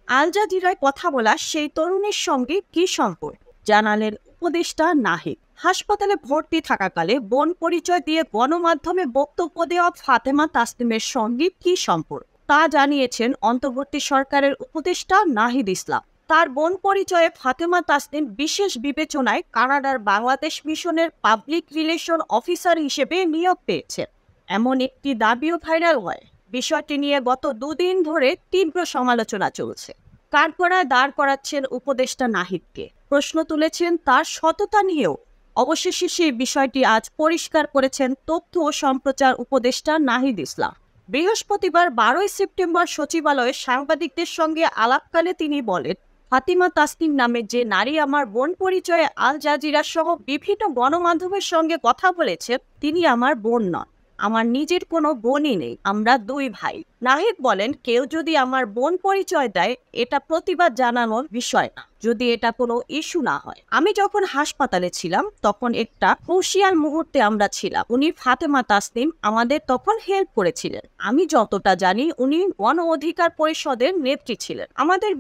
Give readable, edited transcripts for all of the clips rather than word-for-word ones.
আল জাজিরায় কথা বলা সেই তরুণীর সঙ্গে কি সম্পর্ক জানালেন উপদেষ্টা নাহিদ। হাসপাতালে ভর্তি থাকাকালে বোন পরিচয় দিয়ে গণমাধ্যমে বক্তব্য দেওয়া ফাতেমা তাসনিমের সঙ্গে কি সম্পর্ক তা জানিয়েছেন অন্তর্বর্তী সরকারের উপদেষ্টা নাহিদ ইসলাম। তার বোন পরিচয়ে ফাতেমা তাসনিম বিশেষ বিবেচনায় কানাডার বাংলাদেশ মিশনের পাবলিক রিলেশন অফিসার হিসেবে নিয়োগ পেয়েছেন, এমন একটি দাবিও ভাইরাল হয়। বিষয়টি নিয়ে গত দুদিন ধরে তীব্র সমালোচনা চলছে। কাঠগড়ায় দাঁড় করাচ্ছেন উপদেষ্টা নাহিদকে, প্রশ্ন তুলেছেন তার সততা নিয়েও। অবশেষে সেই বিষয়টি আজ পরিষ্কার করেছেন তথ্য ও সম্প্রচার উপদেষ্টা নাহিদ ইসলাম। বৃহস্পতিবার 12 সেপ্টেম্বর সচিবালয়ে সাংবাদিকদের সঙ্গে আলাপকালে তিনি বলেন, ফাতিমা তাসনিম নামে যে নারী আমার বোন পরিচয়ে আল জাজিরা সহ বিভিন্ন গণমাধ্যমের সঙ্গে কথা বলেছেন, তিনি আমার বোন নন। আমার নিজের কোনো বোনই নেই, আমরা দুই ভাই। নাহিদ বলেন, কেউ যদি আমার বোন পরিচয় দেয় এটা প্রতিবাদ জানানোর বিষয় না, যদি এটা কোনো ইস্যু না হয়। আমি যখন হাসপাতালে ছিলাম তখন একটা ক্রুশিয়াল মুহূর্তে আমরা ছিলাম, উনি ফাতেমা তাসনিম আমাদের তখন হেল্প করেছিলেন। আমি যতটা জানি উনি গণ অধিকার পরিষদের নেত্রী ছিলেন, আমাদের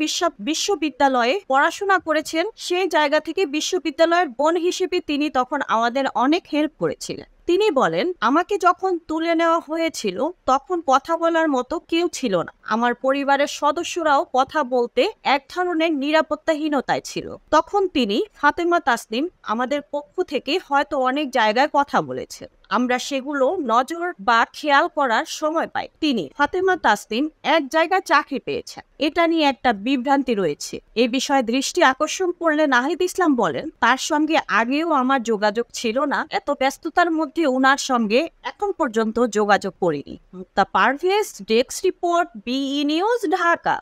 বিশ্ববিদ্যালয়ে পড়াশোনা করেছেন, সেই জায়গা থেকে বিশ্ববিদ্যালয়ের বোন হিসেবে তিনি তখন আমাদের অনেক হেল্প করেছিলেন। তিনি বলেন, আমাকে যখন তুলে নেওয়া হয়েছিল তখন কথা বলার মতো কেউ ছিল না, আমার পরিবারের সদস্যরাও কথা বলতে এক ধরনের নিরাপত্তাহীনতায় ছিল। তখন তিনি ফাতেমা তাসনিম আমাদের পক্ষ থেকে হয়তো অনেক জায়গায় কথা বলেছেন, আমরা সেগুলো নজর বা খেয়াল করার সময় পাই। তিনি ফাতেমা তাসনিম এক জায়গায় চাকরি পেয়েছেন, এটা নিয়ে একটা বিভ্রান্তি রয়েছে। এ বিষয়ে দৃষ্টি আকর্ষণ করলে নাহিদ ইসলাম বলেন, তার সঙ্গে আগেও আমার যোগাযোগ ছিল না, এত ব্যস্ততার মধ্যে ওনার সঙ্গে এখন পর্যন্ত যোগাযোগ করিনি। Mukta Parvez, desk report, BE news, Dhaka.